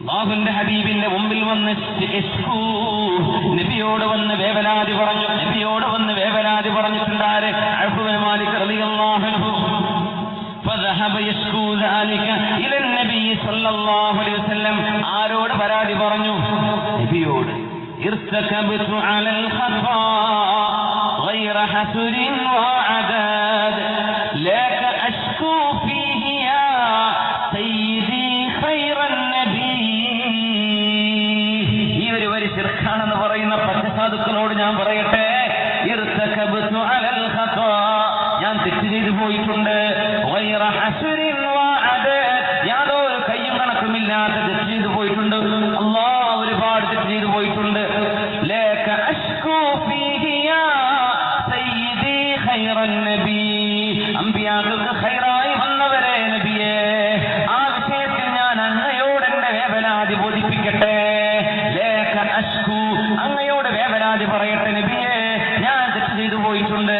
അല്ലാഹുവിന്റെ ഹബീബിന്റെ മുമ്പിൽ വന്ന് നബിയോട് വന്ന് വേവലാതി പറഞ്ഞിട്ടുണ്ടാരെ ഔഫ് ബിൻ മാലിക് റളിയല്ലാഹു അൻഹു فذهب يشكو ذلك الى النبي صلى الله عليه وسلم ആരോട് പരാതി പറഞ്ഞു? നബിയോട്. ارتكبت على الخطا غير حسر وعداد لك اشكو فيه يا سيدي خير النبي. ഈ ഒരു വരി ശിർക്കാണെന്ന് പറയുന്ന പച്ചസാധുക്കളോട് ഞാൻ പറയട്ടെ, ارتكبت على الخطا, ഞാൻ തെറ്റ് ചെയ്തു പോയിട്ടുണ്ട്. غير حسر وعداد, യാതൊരു കയ്യും കണക്കുമില്ലാത്ത തെറ്റ് ചെയ്തു പോയിട്ടുണ്ട്. അല്ലാഹ് ഒരുപാട് തെറ്റ് ചെയ്തു പോയിട്ടുണ്ട്. لك اشكو فيه يا سيدي خير النبي, അമ്പിയാക്കൾക്ക് ഖൈറായി വന്നവരെ നബിയേ, ആ വിഷയത്തിൽ ഞാൻ അങ്ങയോട് എന്റെ വേവലാതി ബോധിപ്പിക്കട്ടെ. لك اشكو, അങ്ങയോട് വേവലാതി പറയട്ടെ നബിയേ, ഞാൻ തെറ്റ് ചെയ്തു പോയിട്ടുണ്ട്.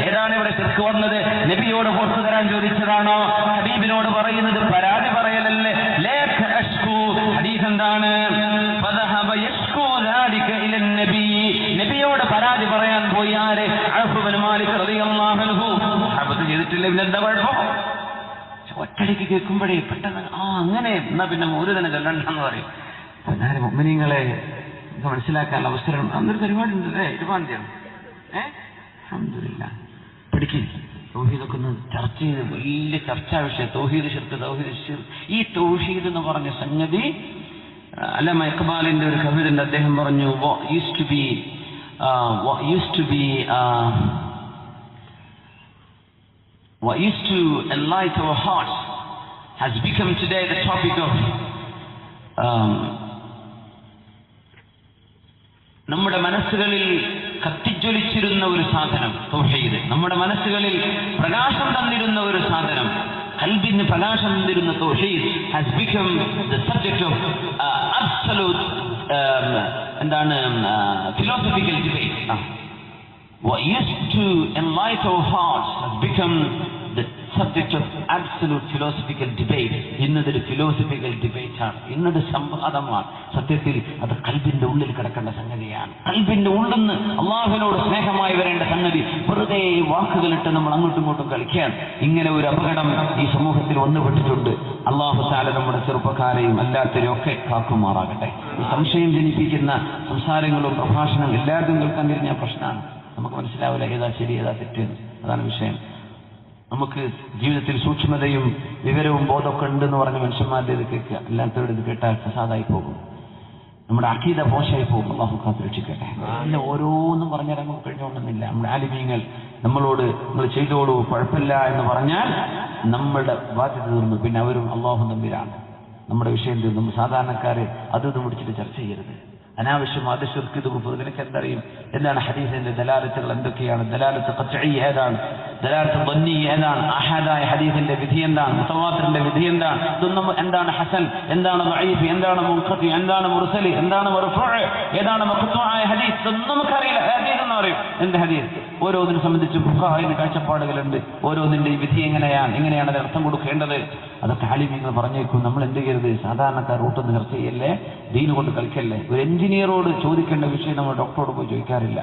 ഏതാണ് ഇവിടെ ശിർക്ക് വന്നത്? നബിയോട് പുറത്തു തരാൻ ചോദിച്ചതാണോ? ഹബീബിനോട് പറയുന്നത് പരാതി പറയലല്ലേ? لك اشكو, ഹദീസ് എന്താണ്? فذهب يشكو ذلك الى النبي, നബിയോട് പരാതി പറയാൻ പോയി ആര്? ഔഫ് ബിൻ മാലിക് റളിയല്ലാഹു അൻഹു. സഹാബത്ത് ചെയ്തിട്ടില്ല, പിന്നെ എന്താ കുഴപ്പം? ഒറ്റടിക്ക് കേൾക്കുമ്പോഴേ പെട്ടെന്ന് അങ്ങനെ എന്നാ പിന്നെ ഒരു തന്നെ ചൊല്ലണ്ടെന്ന് പറയും. ഞാൻ മുഅ്മിനീങ്ങളെ മനസ്സിലാക്കാൻ അവസരം അന്നൊരു പരിപാടി ഉണ്ടല്ലേ, 20-ാം തീയതി. അൽഹംദുലില്ലാഹ് പഠിക്കും. തൗഹീദൊക്കെ ഒന്ന് ചർച്ച ചെയ്ത് വലിയ ചർച്ചാ വിഷയം തൗഹീദ് ശിർക്ക്, തൗഹീദ് ശിർക്ക്. ഈ തൗഹീദ് എന്ന് പറഞ്ഞ സംഗതി അല്ലാമ ഇഖ്ബാലിന്റെ ഒരു കവിതയുണ്ട്. അദ്ദേഹം പറഞ്ഞു, what used to enlighten our hearts has become today the topic of നമ്മുടെ മനസ്സുകളിൽ കത്തിജ്വലിച്ചിരുന്ന ഒരു സാധനം തൗഹീദ്. നമ്മുടെ മനസ്സുകളിൽ പ്രകാശം തന്നിരുന്ന ഒരു സാധനം, ഖൽബിന് പ്രകാശം തന്നിരുന്ന തൗഹീദ് has become the subject of absolute philosophical debate. What used to enlighten our hearts has become the subject of absolute philosophical debate. ഇന്നതൊരു ഫിലോസഫിക്കൽ ഡിബേറ്റ് ആണ്, ഇന്നത് സംവാദമാണ്. സത്യത്തിൽ അത് ഖൽബിന്റെ ഉള്ളിൽ കിടക്കേണ്ട സംഗതിയാണ്. ഖൽബിന്റെ ഉള്ളിൽ നിന്ന് അള്ളാഹുവിനോട് സ്നേഹമായി വരേണ്ട സംഗതി വെറുതെ വാക്കുകളിട്ട് നമ്മൾ അങ്ങോട്ടും ഇങ്ങോട്ടും കളിക്കാൻ. ഇങ്ങനെ ഒരു അപകടം ഈ സമൂഹത്തിൽ വന്നുപെട്ടിട്ടുണ്ട്. അള്ളാഹു തആല നമ്മുടെ ചെറുപ്പക്കാരെയും അല്ലാത്തവരും ഒക്കെ കാക്കുമാറാകട്ടെ. ഈ സംശയം ജനിപ്പിക്കുന്ന സംസാരങ്ങളും പ്രഭാഷണങ്ങളും എല്ലാവരും കേൾക്കാൻ തിരിഞ്ഞ പ്രശ്നമാണ്. നമുക്ക് മനസ്സിലാവില്ല ഏതാ ശരി ഏതാ തെറ്റ്. അതാണ് വിഷയം. നമുക്ക് ജീവിതത്തിൽ സൂക്ഷ്മതയും വിവരവും ബോധമൊക്കെ ഉണ്ടെന്ന് പറഞ്ഞ് മനുഷ്യന്മാരുടെ ഇത് കേൾക്കുക, അല്ലാത്തവരുടെ ഇത് കേട്ടാൽ ഫസാദായി പോകും, നമ്മുടെ അഖീദ മോശമായി പോകും. അല്ലാഹു കാത്തുരക്ഷിക്കട്ടെ. പിന്നെ ഓരോന്നും പറഞ്ഞാൽ നമുക്ക് കഴിഞ്ഞുകൊണ്ടെന്നില്ല. നമ്മുടെ ആലിമീങ്ങൾ നമ്മളോട് നിങ്ങൾ ചെയ്തോളൂ കുഴപ്പമില്ല എന്ന് പറഞ്ഞാൽ നമ്മളുടെ ബാധ്യത തീർന്നു. പിന്നെ അവരും അല്ലാഹു തമ്മിലാണ് നമ്മുടെ വിഷയം തീർന്നു. നമ്മൾ സാധാരണക്കാരെ അതും പിടിച്ചിട്ട് ചർച്ച ചെയ്യരുത്. അനാവശ്യം ശിർക്ക് ഇത് കുഫർ. നിനക്ക് എന്തറിയും? എന്താണ് ഹദീസിന്റെ ദലാലത്തുകൾ എന്തൊക്കെയാണ്? ദലാലത്ത് ഖത്ഈ ഏതാണ്? ദലാലത്ത് ظنി ഏതാണ്? അഹദായ ഹദീസിന്റെ വിധി എന്താണ്? മുതവാത്തിറിന്റെ വിധി എന്താണ്? ഇതൊന്നും എന്താണ് ഹസൻ, എന്താണ് ദഈഫ്, എന്താണ് മുൻഖതി, എന്താണ് മുർസൽ, എന്താണ് മർഫൂഅ്, ഏതാണ് മഖ്തൂആയ ഹദീസ്? ഇതൊന്നും നമുക്കറിയില്ല. ഹദീസ് എന്ന് പറയും. എന്ത് ഹദീസ്? ഓരോന്നിനെ സംബന്ധിച്ച് ഫുഖഹായിന് കാഴ്ചപ്പാടുകളുണ്ട്. ഓരോന്നിന്റെ വിധി എങ്ങനെയാണ് അത് അർത്ഥം കൊടുക്കേണ്ടത്? അതൊക്കെ ആലിമീങ്ങൾ പറഞ്ഞേക്കും. നമ്മൾ എന്ത് ചെയ്യരുത്? സാധാരണക്കാർ റൂട്ടൊന്ന് ചർച്ച ചെയ്യല്ലേ, ദീന് കൊണ്ട് കളിക്കല്ലേ. ഒരു എഞ്ചിനീയറോട് ചോദിക്കേണ്ട വിഷയം നമ്മൾ ഡോക്ടറോട് പോയി ചോദിക്കാറില്ല.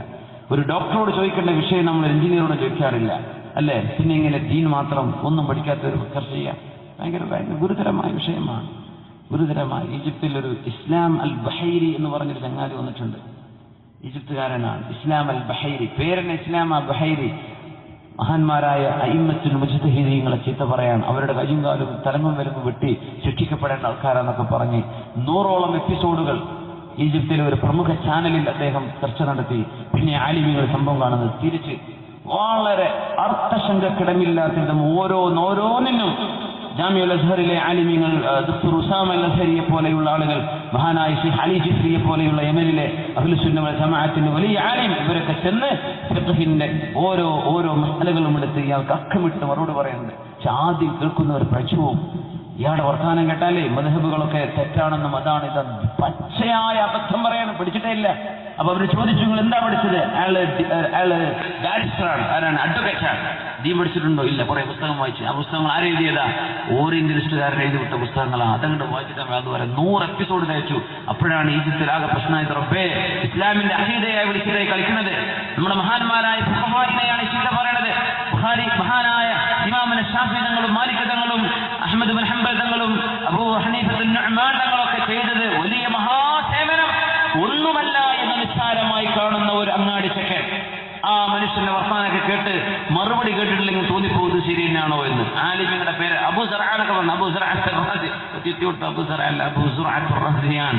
ഒരു ഡോക്ടറോട് ചോദിക്കേണ്ട വിഷയം നമ്മൾ എഞ്ചിനീയറോട് ചോദിക്കാറില്ല, അല്ലേ? പിന്നെ ഇങ്ങനെ ദീൻ മാത്രം ഒന്നും പഠിക്കാത്തവർ ചർച്ച ചെയ്യാം. ഭയങ്കര ഗുരുതരമായ വിഷയമാണ്. ഗുരുതരമായ. ഈജിപ്തിൽ ഒരു ഇസ്ലാം അൽ ബഹൈരി എന്ന് പറഞ്ഞൊരു ചങ്ങാതി വന്നിട്ടുണ്ട്. ഈജിപ്തുകാരനാണ് ഇസ്ലാം അൽ ബഹൈരി. പേരൻ ഇസ്ലാം അൽ ബഹൈരി. മഹാന്മാരായ അയിമ്മത്തുൽ മുജ്തഹിദീങ്ങളെ ചീത്ത പറയാൻ, അവരുടെ കയ്യും കാലും തലങ്ങും വലങ്ങും വെട്ടി ശിക്ഷിക്കപ്പെടേണ്ട ആൾക്കാരാന്നൊക്കെ പറഞ്ഞ് 100ഓളം എപ്പിസോഡുകൾ ഈജിപ്തിലെ ഒരു പ്രമുഖ ചാനലിൽ അദ്ദേഹം ചർച്ച നടത്തി. പിന്നെ ആലിമീങ്ങൾ സംഭവം കാണുന്നത് തിരിച്ച് വളരെ അർത്ഥശങ്കക്കിടമില്ലാത്ത വിധം ഓരോന്നിനും ജാമിഉൽ അസ്ഹറിലെ ആലിമീങ്ങൾ, ദക്തർ ഉസാമ അൽ അസ്ഹരിയെ പോലെയുള്ള ആളുകൾ, മഹാനായ ഷെയ്ഖ് അലി ജിഫ്രിയെ പോലെയുള്ള യമനിലെ അഹ്ലുസുന്ന വൽ ജമാഅത്തിന്റെ വലിയ ആലിം, ഇവരൊക്കെ ചെന്ന് ഫിഖ്ഹിന്റെ ഓരോ മസലകളും എടുത്ത് ഇയാൾക്ക് അക്കമിട്ട് മറുപടി പറയുന്നുണ്ട്. പക്ഷെ ആദ്യം കേൾക്കുന്ന ഒരു പ്രശ്നവും ഇയാളുടെ വർത്തമാനം കേട്ടാലേ മദ്ഹബുകളൊക്കെ തെറ്റാണെന്നും അതാണ് ഇതാണ് പച്ചയായ അബദ്ധം പറയാൻ പഠിച്ചിട്ടേ ഇല്ല. അപ്പൊ അവര് ചോദിച്ചു, നിങ്ങൾ എന്താ പഠിച്ചത്? അയാള് ബാരിസ്റ്ററാണ്, ആരാണ്? അഡ്വക്കേറ്റാണ്. ദീൻ പഠിച്ചിട്ടുണ്ടോ? ഇല്ല. കുറെ പുസ്തകം വായിച്ചു. ആ പുസ്തകങ്ങൾ ആരെഴുതിയതാ? ഓറിയന്റലിസ്റ്റുകാരൻ എഴുതി വിട്ട പുസ്തകങ്ങളാണ്. അതങ്ങോട്ട് വായിച്ചിട്ട് അതുവരെ 100 എപ്പിസോഡ് തയ്ച്ചു. അപ്പോഴാണ് ഈജിപ്തിലാകെ പ്രശ്നമായത്. റബ്ബേ, ഇസ്ലാമിന്റെ അഖീദയായി വിളിച്ചതായി കളിക്കുന്നത്. നമ്മുടെ മഹാന്മാരായ ഫുഖഹായിനെയാണ് ചീത്ത പറയണത്. മഹാനായ ഇമാമുന ശാഫിഈ തങ്ങളും മാലിക് തങ്ങളും അഹ്മദ് ബിൻ ഹംബൽ തങ്ങളും അബൂ ഹനീഫത്തുൻ നുഅ്മാൻ തങ്ങളൊക്കെ ചെയ്തത് വലിയ മഹാസേവനം ഒന്നുമല്ല എന്ന് നിസ്സാരമായി കാണുന്ന ഒരു അങ്ങാടി ചെക്കൻ ആ മനുഷ്യന്റെ വർത്തമാനമൊക്കെ കേട്ട് മറുപടി കേട്ടിട്ടില്ലെങ്കിൽ തോന്നിപ്പോകുന്നത് ശരി തന്നെയാണോ എന്ന്. ആലിമിങ്ങളുടെ പേര് അബൂ സറഅനൊക്കെ പറഞ്ഞു. അബൂ സറഅത്ത് അബൂ സറഅല്ല, അബൂ സുറഅത്ത് റഹ്ദിയാൻ.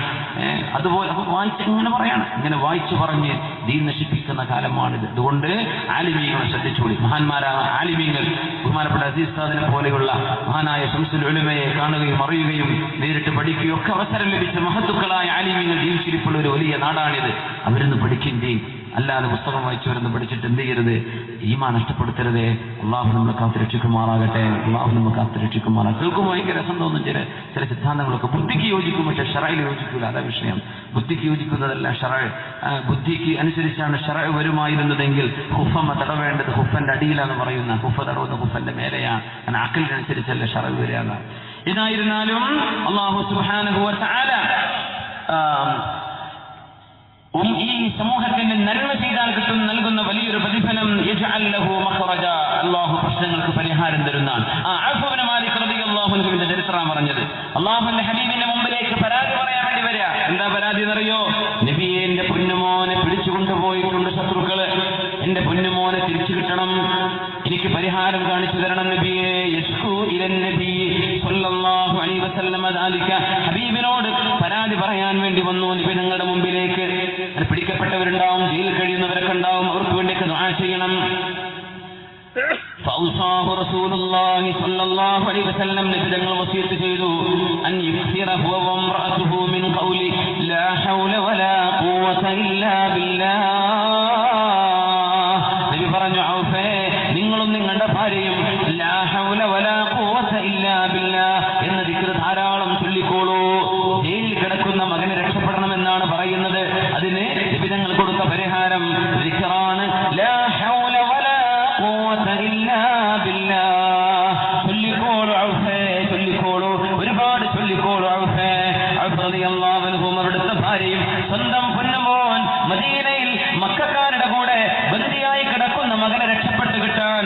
അതുപോലെ വായിച്ച് ഇങ്ങനെ പറയാണ്. ഇങ്ങനെ വായിച്ചു പറഞ്ഞ് ദീൻ നശിപ്പിക്കുന്ന കാലമാണിത്. അതുകൊണ്ട് ആലിമീങ്ങളെ ശ്രദ്ധിച്ചോളി. മഹാന്മാരായ ആലിമീങ്ങൾ, ബഹുമാനപ്പെട്ട അസീസ് ഉസ്താദിനെ പോലെയുള്ള മഹാനായ ശംസുൽ ഉലമയെ കാണുകയും അറിയുകയും നേരിട്ട് പഠിക്കുകയും ഒക്കെ അവസരം ലഭിച്ച മഹത്തുക്കളായ ആലിമീങ്ങൾ ജീവിച്ചിരിപ്പുള്ള ഒരു വലിയ നാടാണിത്. അവരിന്ന് പഠിക്കുകയും ചെയ്യും. അല്ലാതെ പുസ്തകം വായിച്ചവരെന്ന് പഠിച്ചിട്ട് എന്ത് ചെയ്യരുത്? ഈമാൻ നഷ്ടപ്പെടുത്തരുതേ. അള്ളാഹു നമ്മളെ കാത്തുരക്ഷിക്കുമാറാകട്ടെ. അള്ളാഹു നമ്മൾ കാത്തുരക്ഷിക്കുമാറാകട്ടെ. കേൾക്കുമ്പോൾ ഭയങ്കര രസം തോന്നും ചില സിദ്ധാന്തങ്ങളൊക്കെ. ബുദ്ധിക്ക് യോജിക്കും, പക്ഷെ ഷറയിൽ യോജിക്കൂല. അതാ വിഷയം. ബുദ്ധിക്ക് യോജിക്കുന്നതല്ല ഷറ. ബുദ്ധിക്ക് അനുസരിച്ചാണ് ഷറ വരുമായിരുന്നതെങ്കിൽ ഹുഫമ്മ തടവേണ്ടത് ഹുഫന്റെ അടിയിലാന്ന് പറയുന്ന, ഹുഫ തടവുന്ന ഹുഫന്റെ മേലെയാണ്. കാരണം അക്കലിനനുസരിച്ചല്ല ഷറ വരികയാണ്. ഏതായിരുന്നാലും അള്ളാഹു സുബ്ഹാനഹു വ തആല ഈ സമൂഹത്തിന് നന്മ ചെയ്താൽ കിട്ടും നൽകുന്ന വലിയൊരു പ്രതിഫലം. യജ്അൽ ലഹു മഖ്റജ, അല്ലാഹു പ്രശ്നങ്ങൾക്ക് പരിഹാരം തരുന്നതാണ്. ഔഫ് ഇബ്നു മാലിക് റളിയല്ലാഹു അൻഹുവിന്റെ ചരിത്രമാണ് പറഞ്ഞത്. അല്ലാഹുവിന്റെ ഹബീബിന്റെ മുമ്പിലേക്ക് പരാതി പറയാൻ വേണ്ടി വരിക. എന്താ പരാതി എന്നറിയോ? നബിയെ, എന്റെ പൊന്നുമോനെ പിടിച്ചു കൊണ്ടുപോയിട്ടുണ്ട് ശത്രുക്കള്. എന്റെ പൊന്നുമോനെ തിരിച്ചു കിട്ടണം, എനിക്ക് പരിഹാരം കാണിച്ചു തരണം നബിയെ. യശ്കൂ ഇലൻ നബി സ്വല്ലല്ലാഹു അലൈഹി വസല്ലം ദാലിക, ഹബീബിനോട് പരാതി പറയാൻ വേണ്ടി വന്നു നബി നിങ്ങളുടെ മുമ്പിലേക്ക്. പിടിക്കപ്പെട്ടവരുണ്ടാവും, ജയിലിൽ കഴിയുന്നവരൊക്കെ ഉണ്ടാവും, അവർക്ക് വേണ്ടിയൊക്കെ ദുആ ചെയ്യണം. ഫൗസാഹു റസൂലുള്ളാഹി സ്വല്ലല്ലാഹു അലൈഹി വസല്ലം, നബി തങ്ങൾ വസിയത്ത് ചെയ്തു, അൻ യുക്സിറ ഹുവ വംറഅതുഹു മിൻ ഖൗലി ലാ ഹൗല വലാ ഖുവത ഇല്ലാ ബില്ലാഹ്. നബി പറഞ്ഞു, ഔഫേ, നിങ്ങളും നിങ്ങളുടെ ഭാര്യയും ലാ ഹൗല വലാ ഖുവത ഇല്ലാ ബില്ലാഹ് എന്ന ദിക്ർ ധാരാളം ചൊല്ലിക്കോളൂ. ജയിലിൽ കിടക്കുന്ന മകനെ രക്ഷപ്പെടണമെന്നാണ് പറയുന്നത്. അതിന് നബി തങ്ങൾ കൊടുത്ത പരിഹാരം ദിക്റാണ്. ലാ ഹൗല വലാ ഖുവത ഇല്ലാ ബില്ലാഹ്. ചൊല്ലിക്കോളൂ ഔഫേ, ചൊല്ലിക്കോളൂ, ഒരുപാട് ചൊല്ലിക്കോളൂ ഔഫേ. ഔഫ് റളിയല്ലാഹു അൻഹു അവിടുത്തെ ഭാര്യയും സ്വന്തം പൊന്നുമോൻ മദീനയിൽ മക്കക്കാരുടെ കൂടെ ബന്ദിയായി കിടക്കുന്ന മകനെ രക്ഷപ്പെട്ട് കിട്ടാൻ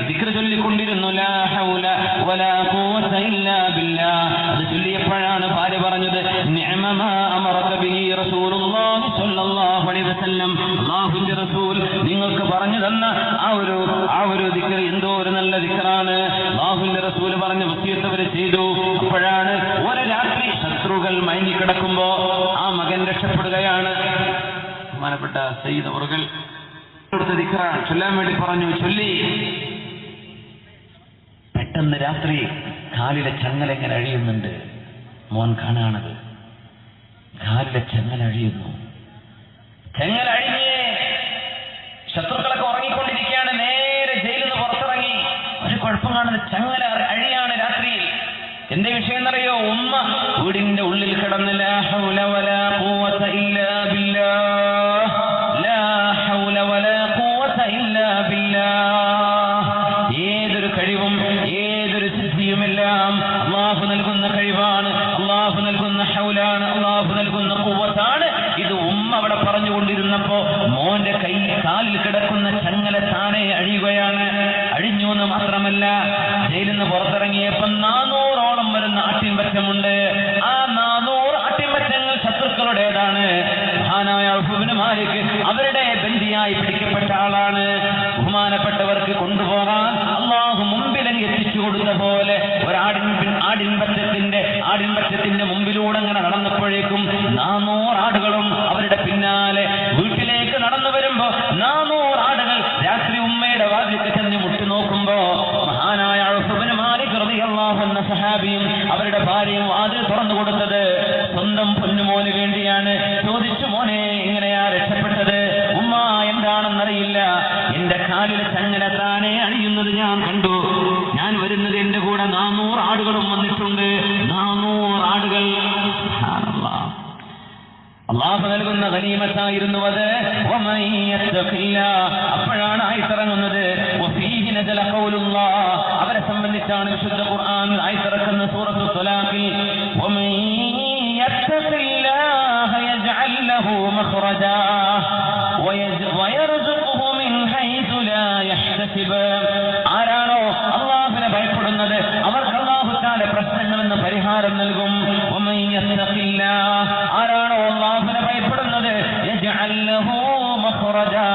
ദിക്ർ ചൊല്ലിക്കൊണ്ടിരുന്നു. ലാ ഹൗല വലാ ഖുവത ഇല്ലാ ബില്ലാഹ്. അത് ചൊല്ലിയപ്പോഴാണ് ഭാര്യ പറഞ്ഞത്, നിഅമ മാ അമറക ബിഹി റസൂലുള്ളാഹി സ്വല്ലല്ലാഹു അലൈഹി വസല്ലം, അല്ലാഹുവിന്റെ റസൂൽ നിങ്ങൾക്ക് പറഞ്ഞു തന്ന ആ ഒരു ദിക്ർ എന്തോ ഒരു നല്ല ദിക്റാണ്. അല്ലാഹുവിന്റെ റസൂൽ പറഞ്ഞ വസിയത്ത് അവർ ചെയ്തു. അപ്പോഴാണ് ഒരു രാത്രി ശത്രുക്കൾ മയങ്ങിക്കിടക്കുമ്പോ ആ മകൻ രക്ഷപ്പെടുകയാണ്. ബഹുമാനപ്പെട്ട സയ്യിദ് അവറുകൾ കൊടുത്ത ദിക്റാണ്, ചൊല്ലാൻ വേണ്ടി പറഞ്ഞു. ചൊല്ലി പെട്ടെന്ന് രാത്രി കാലിലെ ചങ്ങല എങ്ങനെ അഴിയുന്നുണ്ട്. മോൻ കാണാണത്. കാലിലെ ചങ്ങല അഴിയുന്നു. ചങ്ങല അഴിഞ്ഞ് ശത്രുക്കളൊക്കെ ഉറങ്ങിക്കൊണ്ടിരിക്കുകയാണ്. നേരെ ജയിലിൽ നിന്ന് പുറത്തിറങ്ങി. ഒരു കുഴപ്പം കാണുന്നത് ചങ്ങല അഴിയാണ് രാത്രിയിൽ. എന്റെ വിഷയം എന്നറിയോ? ഉമ്മ വീടിന്റെ ഉള്ളിൽ കിടന്ന് ലാ ഹൗല വലാ ഖുവത ഇല്ലാ ബില്ലാഹ്, ലാ ഹൗല വലാ ഖുവത ഇല്ലാ ബില്ലാഹ്. ഏതൊരു കഴിവും ഏതൊരു സിദ്ധിയുമെല്ലാം അല്ലാഹു നൽകുന്ന കഴിവാണ്, അല്ലാഹു നൽകുന്ന ഹൗലാണ്, അല്ലാഹു നൽകുന്ന ഖുവത്താണ്. ഇത് ഉമ്മ അവിടെ പറഞ്ഞുകൊണ്ടിരുന്നപ്പോ മോന്റെ കാലിൽ കിടക്കുന്ന ചങ്ങല താനെ അഴിയുകയാണ്. അഴിഞ്ഞു എന്ന് മാത്രമല്ല, ജയിലിൽ നിന്ന് പുറത്തിറങ്ങിയപ്പോൾ 400ഓളം വരുന്ന ആട്ടിൻപറ്റമുണ്ട്. ആ 400 ആട്ടിൻപറ്റങ്ങൾ ശത്രുക്കളുടേതാണ്. മഹാനായ ഔഫ് ഇബ്നു മാലിക് അവരുടെ ബന്ദിയായി പിടിക്കപ്പെട്ട ആളാണ്. ബഹുമാനപ്പെട്ടവർക്ക് കൊണ്ടുപോകാൻ അല്ലാഹു മുമ്പിലേക്ക് എത്തിച്ചു കൊടുത്ത പോലെ ഒരു ആടിൻപറ്റത്തിന്റെ മുമ്പിലൂടെ അങ്ങനെ നടന്നപ്പോഴേക്കും 400 ആടുകളും അവരുടെ പിന്നാലെ വീട്ടിലേക്ക് നടന്നു വരുമ്പോ 400 ആടുകൾ രാത്രി ഉമ്മയുടെ വാതിൽക്ക് ചെന്ന് മുട്ടി നോക്കുമ്പോ മഹാനായ ഔഫ് ഇബ്നു മാലിക് റളിയല്ലാഹു അൻഹു സഹാബിയും അവരുടെ ഭാര്യയും വാതിൽ തുറന്നു കൊടുത്തത് സ്വന്തം പൊന്നുമോന് വേണ്ടിയാണ്. ചോദിച്ചു, മോനെ എങ്ങനെയാ രക്ഷപ്പെട്ടത്? ഉമ്മ, എന്താണെന്നറിയില്ല, എന്റെ കാലിലെ ചങ്ങല താനെ അണിയുന്നത് ഞാൻ കണ്ടു. ഞാൻ വരുന്നത് എന്റെ കൂടെ 400 ആടുകളും വന്നിട്ടുണ്ട്. 400 ആടുകൾ. അല്ലാഹു നൽകുന്ന ഗനീമത്തായിരുന്നു അത്. അപ്പോഴാണ് ആയത്തിറങ്ങുന്നത്, വഫീഹി നസല ഖൗലുല്ലാഹ്, അവരെ സംബന്ധിച്ചാണ് വിശുദ്ധ ഖുർആൻ ആയത്തിറക്കുന്ന സൂറത്തുൽ തലാഖിൽ വമൻ യത്തഖില്ലാഹ യജ്അൽ ലഹു മഖ്റജാ വയർസുഖുഹു മിൻ ഹൈസു ലാ യഹ്തസിബ്. ആരാണോ അല്ലാഹുവിനെ ഭയപ്പെടുന്നത് അവർക്ക് അല്ലാഹു തആല പ്രശ്നങ്ങളിൽ നിന്ന് പരിഹാരം നൽകും. വമൻ യത്തഖില്ലാഹ്, ആരാണോ അല്ലാഹുവിനെ ഭയപ്പെടുന്നത് യജ്അൽ ലഹു മഖ്റജാ,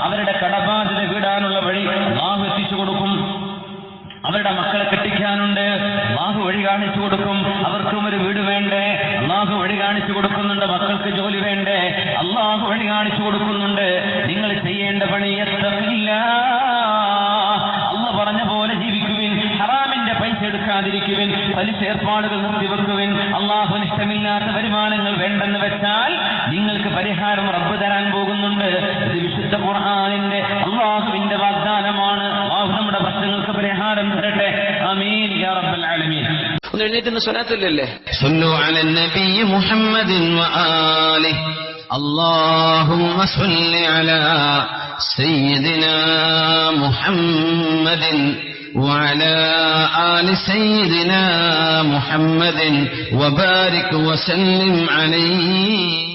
അവരുടെ കടബാധ്യത വീടാനുള്ള വഴി അല്ലാഹു എത്തിച്ചു കൊടുക്കും. അവരുടെ മക്കളെ കെട്ടിക്കാനുണ്ട്, അല്ലാഹു വഴി കാണിച്ചു കൊടുക്കും. അവർക്കും ഒരു വീട് വേണ്ടേ, അല്ലാഹു വഴി കാണിച്ചു കൊടുക്കുന്നുണ്ട്. മക്കൾക്ക് ജോലി വേണ്ടേ, അല്ലാഹു വഴി കാണിച്ചു കൊടുക്കുന്നുണ്ട്. നിങ്ങൾ ചെയ്യേണ്ട പണി അല്ലാഹു പറഞ്ഞ പോലെ ജീവിക്കുവിൻ, ഹറാമിന്റെ പൈസ എടുക്കാതിരിക്കുവിൻ, പലിശ ഏർപ്പാടുകൾ നിർത്തിവെക്കുവിൻ. അല്ലാഹുവിന് ഇഷ്ടമില്ലാത്ത വരുമാനങ്ങൾ വേണ്ടെന്ന് വെച്ചാൽ നിങ്ങൾക്ക് പരിഹാരം റബ്ബ് തരാൻ പോകുന്നുണ്ട്. ഇത് വിശുദ്ധ ഖുർആനിന്റെ അല്ലാഹുവിന്റെ വാഗ്ദാനമാണ്. അല്ലാഹു നമ്മുടെ പ്രശ്നങ്ങൾക്ക് പരിഹാരം തരട്ടെ. ആമീൻ യാ റബ്ബൽ ആലമീൻ. ഒന്ന് എഴുന്നേറ്റ് സ്വലാത്തില്ലല്ലേ? صلوا على النبي محمد وآله. اللهم صل على سيدنا محمد وعلى آل سيدنا محمد وبارك وسلم عليه.